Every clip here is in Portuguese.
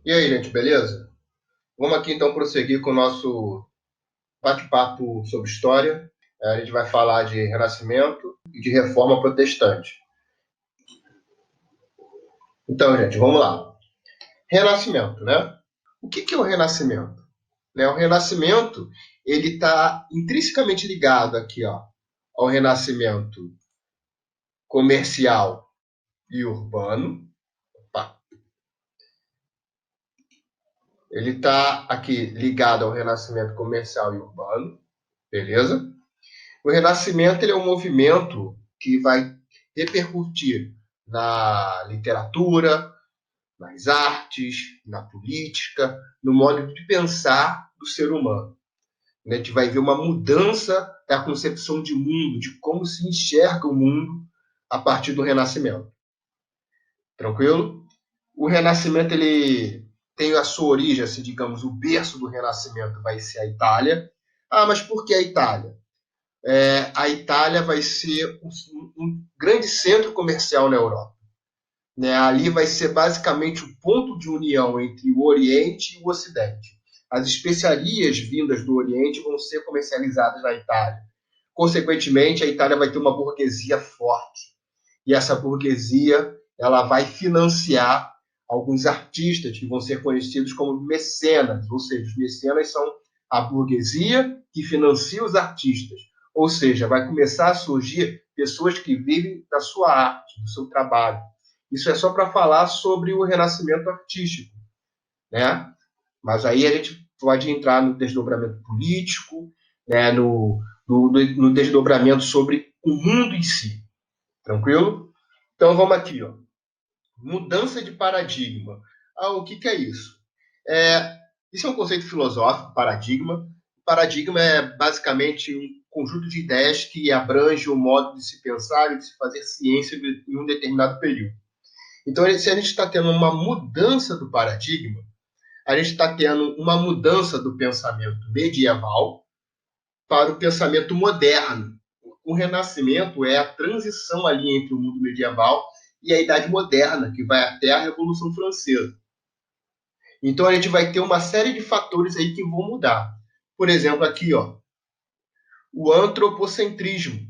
E aí, gente, beleza? Vamos aqui então prosseguir com o nosso bate-papo sobre história. A gente vai falar de Renascimento e de Reforma Protestante. Então, gente, vamos lá. Renascimento, né? O que é o Renascimento? O Renascimento ele está intrinsecamente ligado aqui, ó, ao Renascimento comercial e urbano. Opa. Ele está aqui ligado ao Renascimento comercial e urbano, beleza? O Renascimento ele é um movimento que vai repercutir na literatura, nas artes, na política, no modo de pensar do ser humano. A gente vai ver uma mudança da concepção de mundo, de como se enxerga o mundo a partir do Renascimento. Tranquilo? O Renascimento ele tem a sua origem, assim, digamos, o berço do Renascimento vai ser a Itália. Ah, mas por que a Itália? A Itália vai ser um grande centro comercial na Europa. Né? Ali vai ser basicamente o ponto de união entre o Oriente e o Ocidente. As especiarias vindas do Oriente vão ser comercializadas na Itália. Consequentemente, a Itália vai ter uma burguesia forte. E essa burguesia ela vai financiar alguns artistas que vão ser conhecidos como mecenas, ou seja, os mecenas são a burguesia que financia os artistas. Ou seja, vai começar a surgir pessoas que vivem da sua arte, do seu trabalho. Isso é só para falar sobre o renascimento artístico, né? Mas aí a gente pode entrar no desdobramento político, né? No desdobramento sobre o mundo em si, tranquilo? Então vamos aqui, ó. Mudança de paradigma. Ah, o que é isso? É, isso é um conceito filosófico, paradigma. Paradigma é basicamente um conjunto de ideias que abrange o modo de se pensar e de se fazer ciência em um determinado período. Então, se a gente está tendo uma mudança do paradigma, a gente está tendo uma mudança do pensamento medieval para o pensamento moderno. O Renascimento é a transição ali entre o mundo medieval e a Idade Moderna, que vai até a Revolução Francesa. Então a gente vai ter uma série de fatores aí que vão mudar. Por exemplo, aqui, ó, o antropocentrismo. O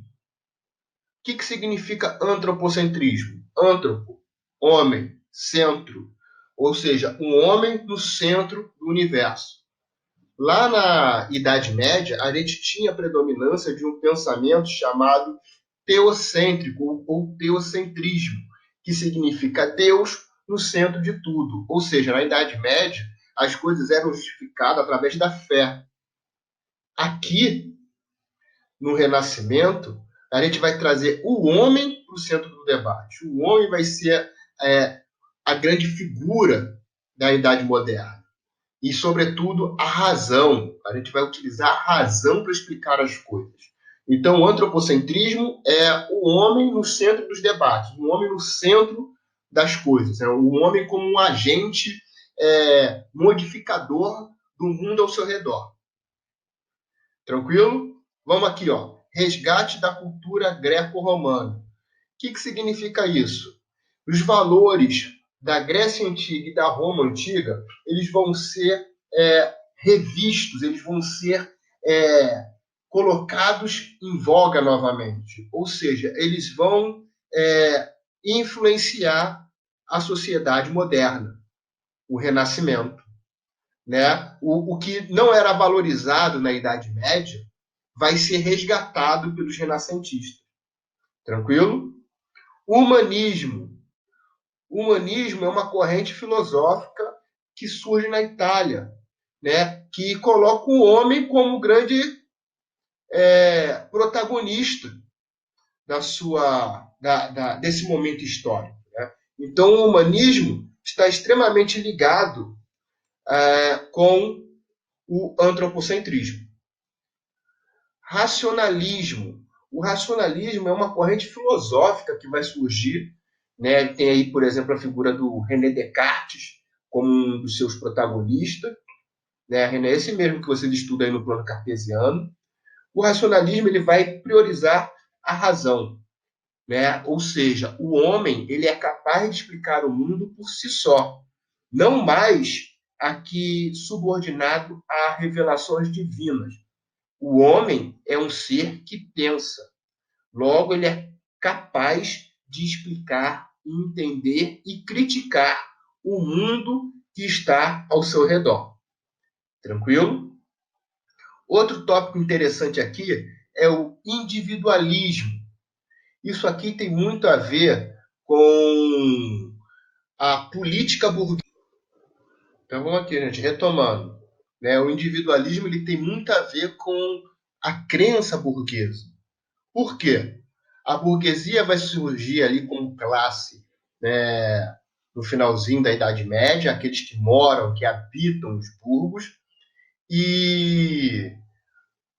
que significa antropocentrismo? Antropo, homem, centro. Ou seja, um homem no centro do universo. Lá na Idade Média, a gente tinha a predominância de um pensamento chamado teocêntrico ou teocentrismo, que significa Deus no centro de tudo. Ou seja, na Idade Média, as coisas eram justificadas através da fé. Aqui, no Renascimento, a gente vai trazer o homem para o centro do debate. O homem vai ser a grande figura da Idade Moderna. E, sobretudo, a razão. A gente vai utilizar a razão para explicar as coisas. Então, o antropocentrismo é o homem no centro dos debates, o homem no centro das coisas, o homem como um agente modificador do mundo ao seu redor. Tranquilo? Vamos aqui, ó. Resgate da cultura greco-romana. O que significa isso? Os valores da Grécia Antiga e da Roma Antiga, eles vão ser revistos, eles vão ser colocados em voga novamente. Ou seja, eles vão influenciar a sociedade moderna, o Renascimento. Né? O que não era valorizado na Idade Média vai ser resgatado pelos renascentistas. Tranquilo? Humanismo. O humanismo é uma corrente filosófica que surge na Itália, né? Que coloca o homem como grande protagonista desse momento histórico. Né? Então, o humanismo está extremamente ligado com o antropocentrismo. Racionalismo. O racionalismo é uma corrente filosófica que vai surgir. Né? Tem aí, por exemplo, a figura do René Descartes como um dos seus protagonistas. Né? René é esse mesmo que vocês estudam aí no plano cartesiano. O racionalismo ele vai priorizar a razão. Né? Ou seja, o homem ele é capaz de explicar o mundo por si só. não mais aqui subordinado a revelações divinas. O homem é um ser que pensa, logo ele é capaz de explicar, entender e criticar o mundo que está ao seu redor. Tranquilo? Outro tópico interessante aqui é o individualismo. Isso aqui tem muito a ver com a política burguesa. Então vamos aqui, gente, retomando. Né? O individualismo ele tem muito a ver com a crença burguesa. Por quê? A burguesia vai surgir ali como classe, né, no finalzinho da Idade Média, aqueles que moram, que habitam os burgos, e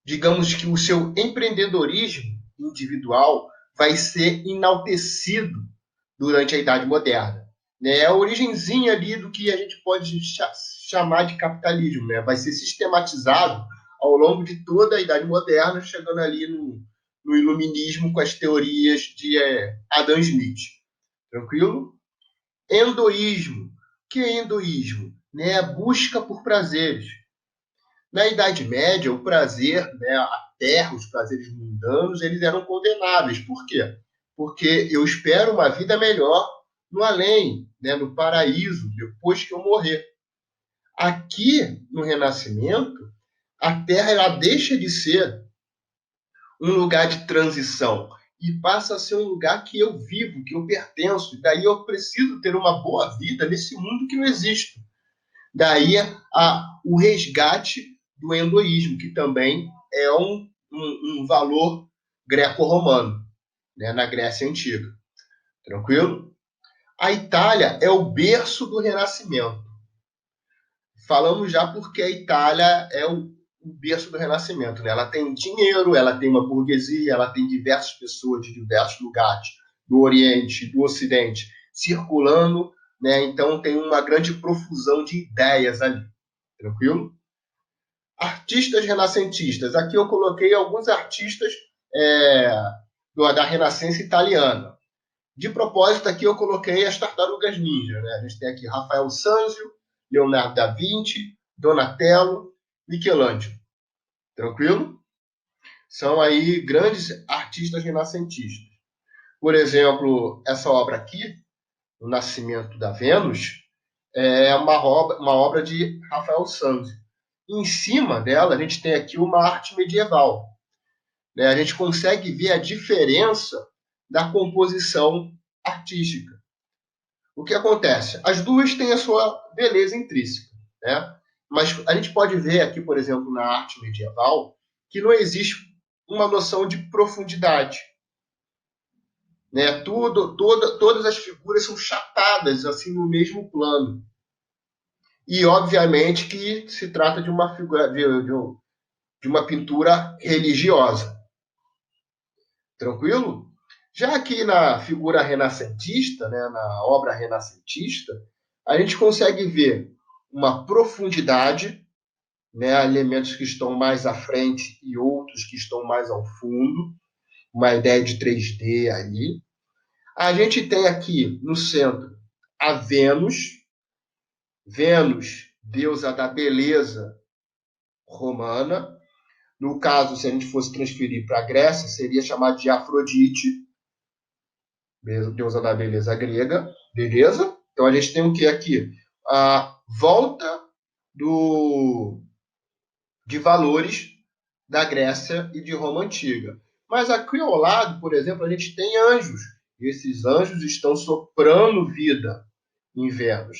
digamos que o seu empreendedorismo individual vai ser enaltecido durante a Idade Moderna. Né? É a origenzinha ali do que a gente pode chamar de capitalismo. Né? Vai ser sistematizado ao longo de toda a Idade Moderna, chegando ali no Iluminismo com as teorias de Adam Smith. Tranquilo? Endoísmo. O que é endoísmo? Né? A busca por prazeres. Na Idade Média, o prazer, né, a terra, os prazeres mundanos, eles eram condenáveis. Por quê? Porque eu espero uma vida melhor no além, né, no paraíso, depois que eu morrer. Aqui, no Renascimento, a terra ela deixa de ser um lugar de transição e passa a ser um lugar que eu vivo, que eu pertenço. E daí eu preciso ter uma boa vida nesse mundo que eu existo. Daí o resgate do endoísmo, que também é um valor greco-romano, né, na Grécia Antiga. Tranquilo? A Itália é o berço do Renascimento. Falamos já porque a Itália é o berço do Renascimento. Né? Ela tem dinheiro, ela tem uma burguesia, ela tem diversas pessoas de diversos lugares, do Oriente, do Ocidente, circulando, né? Então tem uma grande profusão de ideias ali. Tranquilo? Artistas renascentistas. Aqui eu coloquei alguns artistas da Renascença italiana. De propósito, aqui eu coloquei as tartarugas ninja. Né? A gente tem aqui Rafael Sanzio, Leonardo da Vinci, Donatello, Michelangelo. Tranquilo? São aí grandes artistas renascentistas. Por exemplo, essa obra aqui, O Nascimento da Vênus, é uma obra de Rafael Sanzio. Em cima dela, a gente tem aqui uma arte medieval. Né? A gente consegue ver a diferença da composição artística. O que acontece? As duas têm a sua beleza intrínseca. Né? Mas a gente pode ver aqui, por exemplo, na arte medieval, que não existe uma noção de profundidade. Né? Todas as figuras são chatadas assim no mesmo plano. E, obviamente, que se trata de uma figura de uma pintura religiosa. Tranquilo? Já aqui na figura renascentista, né, na obra renascentista, a gente consegue ver uma profundidade, né, elementos que estão mais à frente e outros que estão mais ao fundo, uma ideia de 3D ali. A gente tem aqui no centro a Vênus, deusa da beleza romana. No caso, se a gente fosse transferir para a Grécia, seria chamado de Afrodite, deusa da beleza grega, beleza? Então a gente tem o que aqui? A volta de valores da Grécia e de Roma Antiga. Mas aqui ao lado, por exemplo, a gente tem anjos. Esses anjos estão soprando vida em Vênus.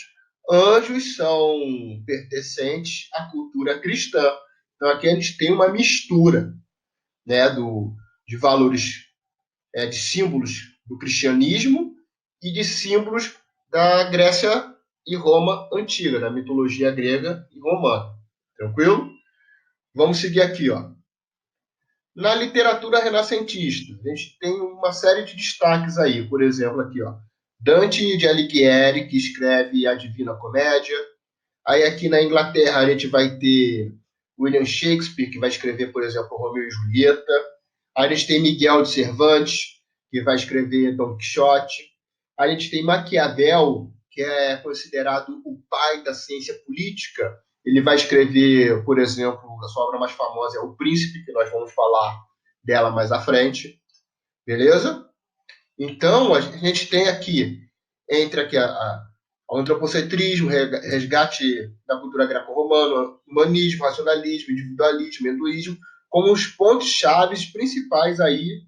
Anjos são pertencentes à cultura cristã. Então aqui a gente tem uma mistura, né, de valores, de símbolos do cristianismo e de símbolos da Grécia e Roma antiga, da mitologia grega e romana. Tranquilo? Vamos seguir aqui, ó. Na literatura renascentista, a gente tem uma série de destaques aí. Por exemplo, aqui, ó, Dante de Alighieri, que escreve a Divina Comédia. Aí aqui na Inglaterra a gente vai ter William Shakespeare, que vai escrever, por exemplo, Romeu e Julieta. Aí a gente tem Miguel de Cervantes, que vai escrever Dom Quixote. Aí a gente tem Maquiavel, que é considerado o pai da ciência política, ele vai escrever, por exemplo, a sua obra mais famosa é O Príncipe, que nós vamos falar dela mais à frente, beleza? Então, a gente tem aqui, entre aqui o antropocentrismo, resgate da cultura greco-romana, humanismo, racionalismo, individualismo, hinduísmo, como os pontos chaves principais aí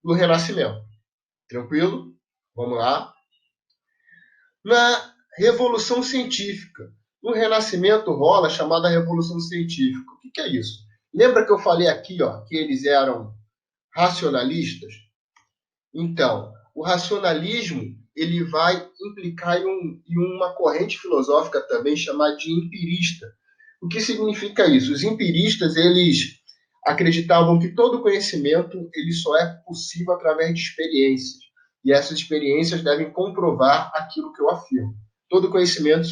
do Renascimento. Tranquilo? Vamos lá. Na Revolução Científica. No Renascimento rola a chamada Revolução Científica. O que é isso? Lembra que eu falei aqui que eles eram racionalistas? Então, o racionalismo ele vai implicar em uma corrente filosófica também chamada de empirista. O que significa isso? Os empiristas eles acreditavam que todo conhecimento ele só é possível através de experiências. E essas experiências devem comprovar aquilo que eu afirmo. Todo conhecimento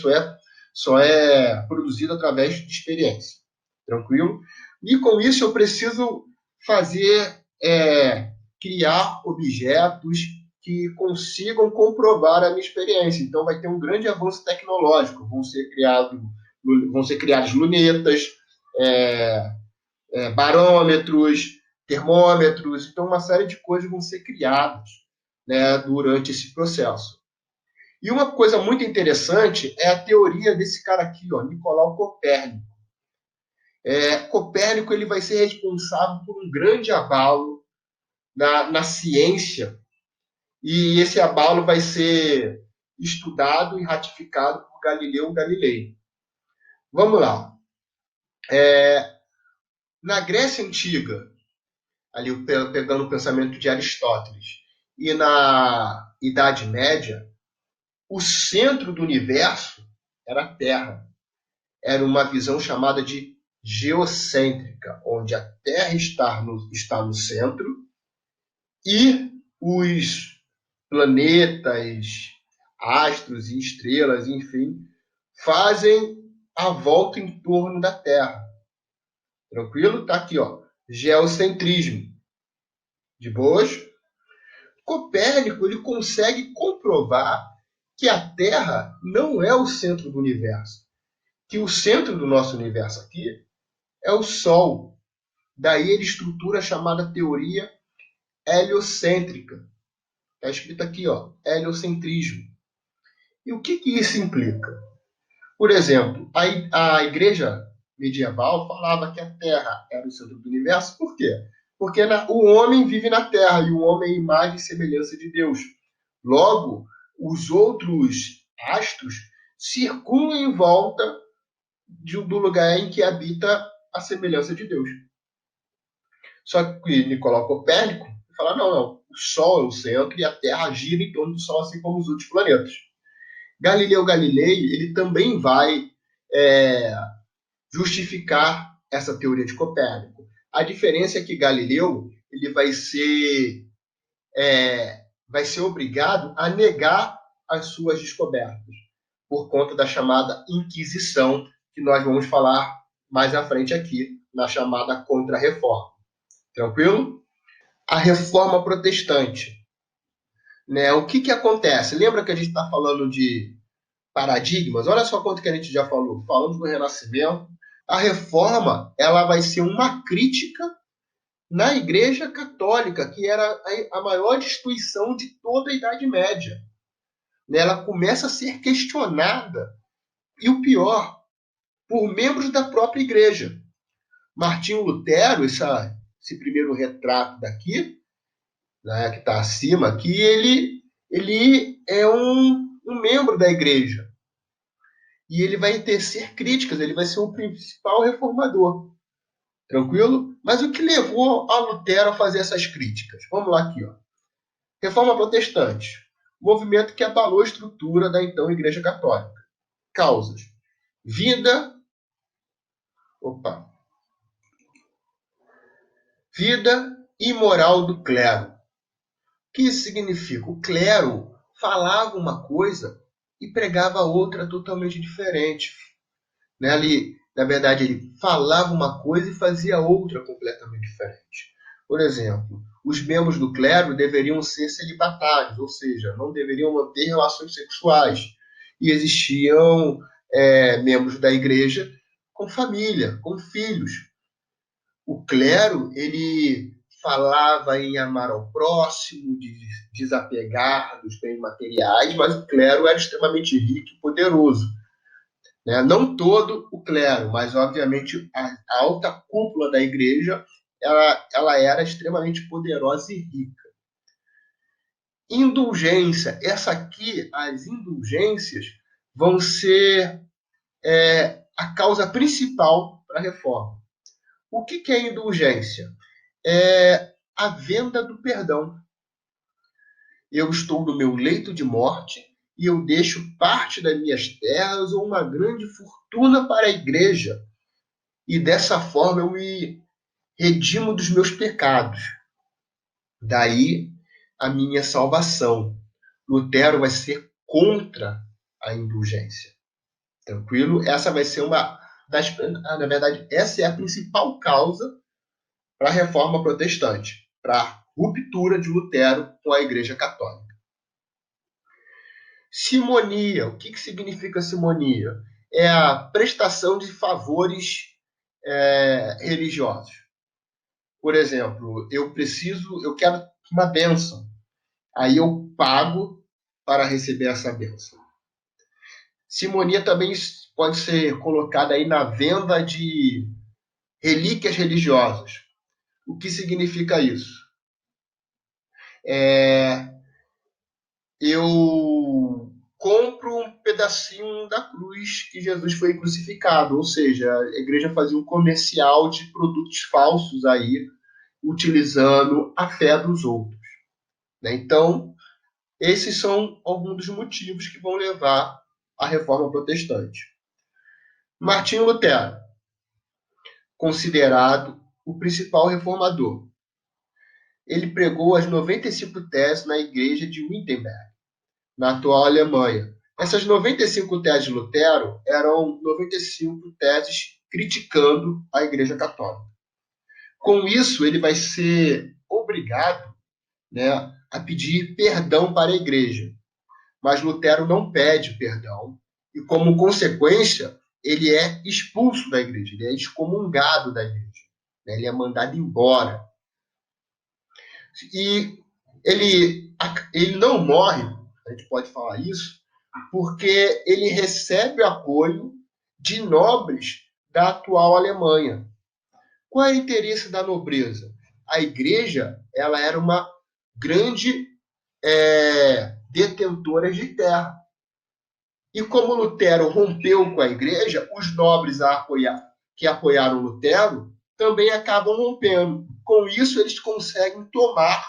só é produzido através de experiência. Tranquilo? E com isso eu preciso criar objetos que consigam comprovar a minha experiência. Então vai ter um grande avanço tecnológico. Vão ser criadas lunetas, barômetros, termômetros. Então uma série de coisas vão ser criadas, né, durante esse processo. E uma coisa muito interessante é a teoria desse cara aqui, Nicolau Copérnico. Copérnico ele vai ser responsável por um grande abalo na ciência, e esse abalo vai ser estudado e ratificado por Galileu Galilei. Vamos lá. Na Grécia Antiga, ali pegando o pensamento de Aristóteles, e na Idade Média, o centro do universo era a Terra. Era uma visão chamada de geocêntrica, onde a Terra está no centro e os planetas, astros e estrelas, enfim, fazem a volta em torno da Terra. Tranquilo? Tá aqui, geocentrismo. De boas? Copérnico ele consegue comprovar que a Terra não é o centro do universo, que o centro do nosso universo aqui é o Sol. Daí ele estrutura a chamada teoria heliocêntrica. Está escrito aqui, heliocentrismo. E o que isso implica? Por exemplo, a igreja medieval falava que a Terra era o centro do universo. Por quê? Porque o homem vive na Terra e o homem é imagem e semelhança de Deus. Logo, os outros astros circulam em volta do lugar em que habita a semelhança de Deus. Só que Nicolau Copérnico fala, não, o Sol é o centro e a Terra gira em torno do Sol, assim como os outros planetas. Galileu Galilei ele também vai justificar essa teoria de Copérnico. A diferença é que Galileu ele vai ser obrigado a negar as suas descobertas por conta da chamada Inquisição, que nós vamos falar mais à frente aqui, na chamada Contra-Reforma. Tranquilo? A Reforma Protestante. Né? O que acontece? Lembra que a gente está falando de paradigmas? Olha só quanto que a gente já falou. Falamos do Renascimento. A Reforma ela vai ser uma crítica na Igreja Católica, que era a maior instituição de toda a Idade Média. Ela começa a ser questionada, e o pior, por membros da própria Igreja. Martinho Lutero, esse primeiro retrato daqui, né, que está acima aqui, ele é um membro da Igreja. E ele vai tecer críticas, ele vai ser o principal reformador. Tranquilo? Mas o que levou a Lutero a fazer essas críticas? Vamos lá aqui. Reforma Protestante. Movimento que abalou a estrutura da então Igreja Católica. Causas. Vida e moral do clero. O que isso significa? O clero falava uma coisa e pregava outra totalmente diferente. Na verdade, ele falava uma coisa e fazia outra completamente diferente. Por exemplo, os membros do clero deveriam ser celibatários, ou seja, não deveriam manter relações sexuais. e existiam membros da igreja com família, com filhos. O clero, ele falava em amar ao próximo, de desapegar dos bens materiais, mas o clero era extremamente rico e poderoso. Né? Não todo o clero, mas obviamente a alta cúpula da igreja, ela era extremamente poderosa e rica. Indulgência, as indulgências vão ser a causa principal para a reforma. O que é indulgência? É a venda do perdão. Eu estou no meu leito de morte e eu deixo parte das minhas terras ou uma grande fortuna para a igreja. E dessa forma eu me redimo dos meus pecados. Daí a minha salvação. Lutero vai ser contra a indulgência. Tranquilo? Essa vai ser uma das... Na verdade, essa é a principal causa para a reforma protestante, para a ruptura de Lutero com a Igreja Católica. Simonia. O que significa simonia? É a prestação de favores religiosos. Por exemplo, eu quero uma bênção. Aí eu pago para receber essa bênção. Simonia também pode ser colocada aí na venda de relíquias religiosas. O que significa isso? Eu compro um pedacinho da cruz que Jesus foi crucificado, ou seja, a igreja fazia um comercial de produtos falsos aí, utilizando a fé dos outros. Né? Então, esses são alguns dos motivos que vão levar à reforma protestante. Martinho Lutero, considerado o principal reformador. Ele pregou as 95 teses na igreja de Wittenberg, na atual Alemanha. Essas 95 teses de Lutero eram 95 teses criticando a Igreja Católica. Com isso, ele vai ser obrigado, né, a pedir perdão para a Igreja. Mas Lutero não pede perdão e, como consequência, ele é expulso da Igreja, ele é excomungado da Igreja, né, ele é mandado embora. E ele não morre, a gente pode falar isso, porque ele recebe apoio de nobres da atual Alemanha. Qual é o interesse da nobreza? A igreja, ela era uma grande detentora de terra. E como Lutero rompeu com a igreja, os nobres que apoiaram Lutero também acabam rompendo. Com isso, eles conseguem tomar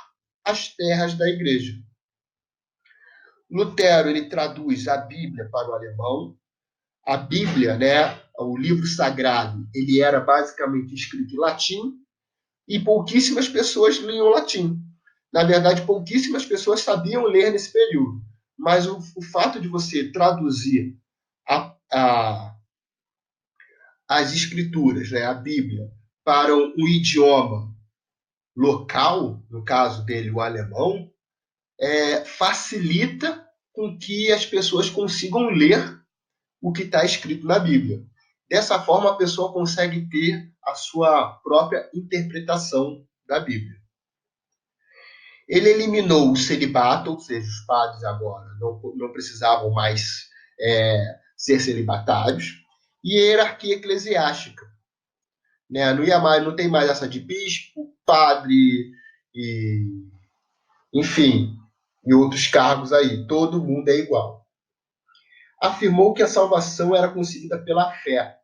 as terras da igreja. Lutero, ele traduz a Bíblia para o alemão. A Bíblia, né, o livro sagrado, ele era basicamente escrito em latim e pouquíssimas pessoas liam latim. Na verdade, pouquíssimas pessoas sabiam ler nesse período. Mas o fato de você traduzir as escrituras, né, a Bíblia, para um idioma local, no caso dele, o alemão, facilita com que as pessoas consigam ler o que está escrito na Bíblia. Dessa forma, a pessoa consegue ter a sua própria interpretação da Bíblia. Ele eliminou o celibato, ou seja, os padres agora não precisavam mais ser celibatários, e a hierarquia eclesiástica. Né? Não tem mais essa de bispo, padre, enfim, e outros cargos aí. Todo mundo é igual. Afirmou que a salvação era conseguida pela fé.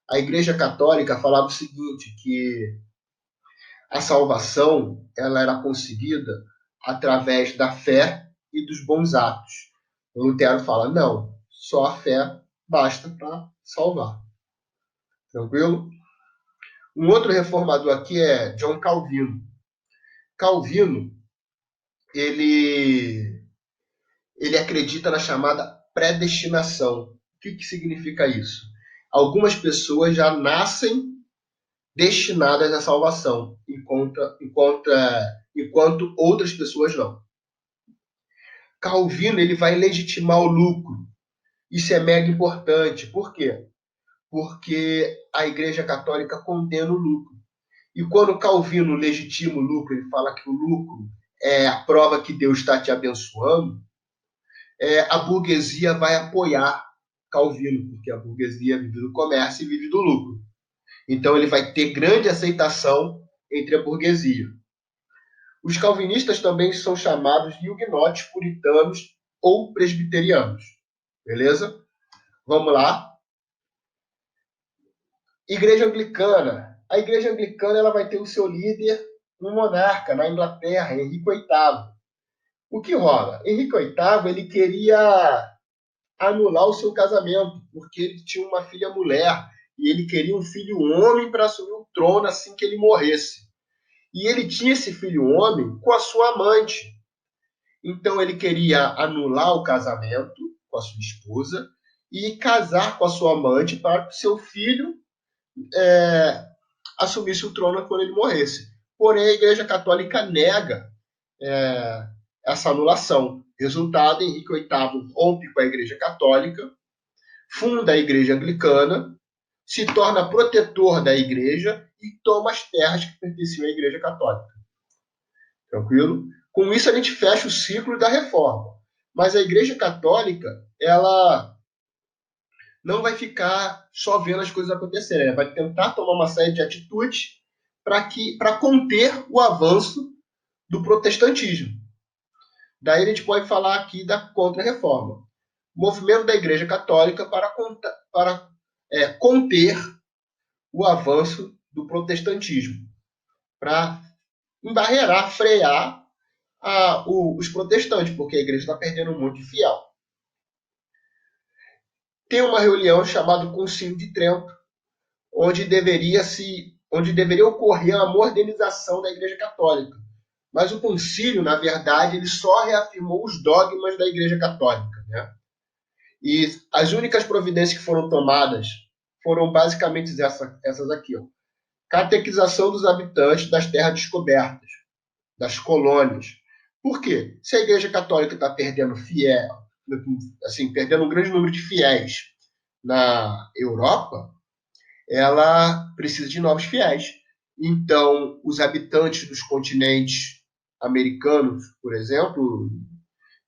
A Igreja Católica falava o seguinte, que a salvação ela era conseguida através da fé e dos bons atos. O Lutero fala, não, só a fé basta para salvar. Tranquilo? Um outro reformador aqui é John Calvino. Calvino, ele acredita na chamada predestinação. O que significa isso? Algumas pessoas já nascem destinadas à salvação, enquanto outras pessoas não. Calvino ele vai legitimar o lucro Isso é mega importante. Por quê? Porque a Igreja Católica condena o lucro. E quando Calvino legitima o lucro, ele fala que o lucro é a prova que Deus está te abençoando, a burguesia vai apoiar Calvino, porque a burguesia vive do comércio e vive do lucro. Então ele vai ter grande aceitação entre a burguesia. Os calvinistas também são chamados de huguenotes, puritanos ou presbiterianos. Beleza? Vamos lá. Igreja Anglicana. A Igreja Anglicana ela vai ter o seu líder, um monarca na Inglaterra, Henrique VIII. O que rola? Henrique VIII ele queria anular o seu casamento, porque ele tinha uma filha mulher e ele queria um filho homem para assumir o trono assim que ele morresse. E ele tinha esse filho homem com a sua amante. Então ele queria anular o casamento com a sua esposa e casar com a sua amante para que seu filho assumisse o trono quando ele morresse. Porém, a Igreja Católica nega essa anulação. Resultado, Henrique VIII rompe com a Igreja Católica, funda a Igreja Anglicana, se torna protetor da Igreja e toma as terras que pertenciam à Igreja Católica. Tranquilo? Com isso, a gente fecha o ciclo da reforma. Mas a Igreja Católica, ela não vai ficar só vendo as coisas acontecerem. Ela vai tentar tomar uma série de atitudes para conter o avanço do protestantismo. Daí a gente pode falar aqui da Contra-Reforma. Movimento da Igreja Católica para conter o avanço do protestantismo, para embarrear, frear os protestantes, porque a igreja está perdendo um monte de fiel. Tem uma reunião chamada Concílio de Trento, onde deveria ocorrer a modernização da Igreja Católica. Mas o concílio, na verdade, ele só reafirmou os dogmas da Igreja Católica, né? E as únicas providências que foram tomadas foram basicamente essas aqui, ó. Catequização dos habitantes das terras descobertas, das colônias. Por quê? Se a Igreja Católica está perdendo perdendo um grande número de fiéis na Europa, ela precisa de novos fiéis. Então, os habitantes dos continentes americanos, por exemplo,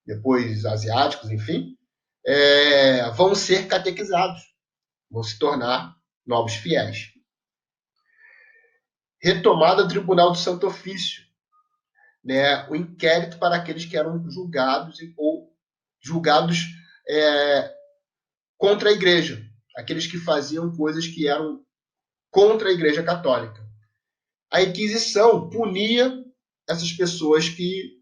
depois asiáticos, enfim, vão ser catequizados, vão se tornar novos fiéis. Retomada do Tribunal do Santo Ofício, né, o inquérito para aqueles que eram julgados contra a Igreja, aqueles que faziam coisas que eram contra a Igreja Católica. A Inquisição punia essas pessoas que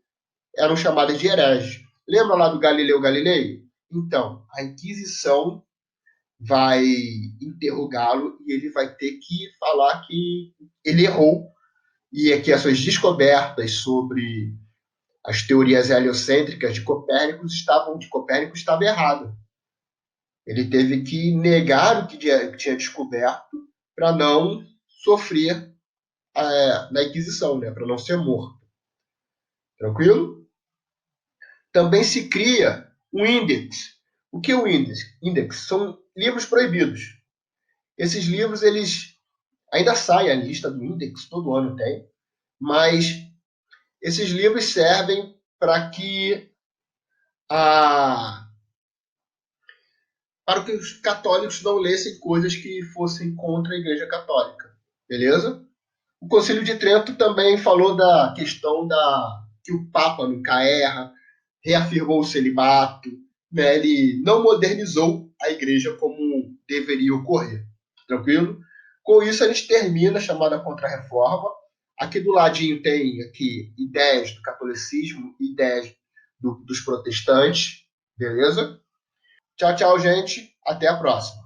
eram chamadas de hereges. Lembra lá do Galileu Galilei? Então, a Inquisição vai interrogá-lo e ele vai ter que falar que ele errou e que as suas descobertas sobre as teorias heliocêntricas de Copérnico estava errado. Ele teve que negar o que tinha descoberto para não sofrer na Inquisição, né? Para não ser morto. Tranquilo? Também se cria um índex. O que é o índex? Índex são livros proibidos. Esses livros, eles ainda saem a lista do índex, todo ano tem, mas esses livros servem para que os católicos não lessem coisas que fossem contra a Igreja Católica. Beleza? O Concílio de Trento também falou da questão que o Papa nunca erra, reafirmou o celibato, né? Ele não modernizou a Igreja como deveria ocorrer. Tranquilo? Com isso, a gente termina a chamada Contra-Reforma. Aqui do ladinho tem aqui ideias do catolicismo, ideias dos protestantes. Beleza? Tchau, tchau, gente. Até a próxima.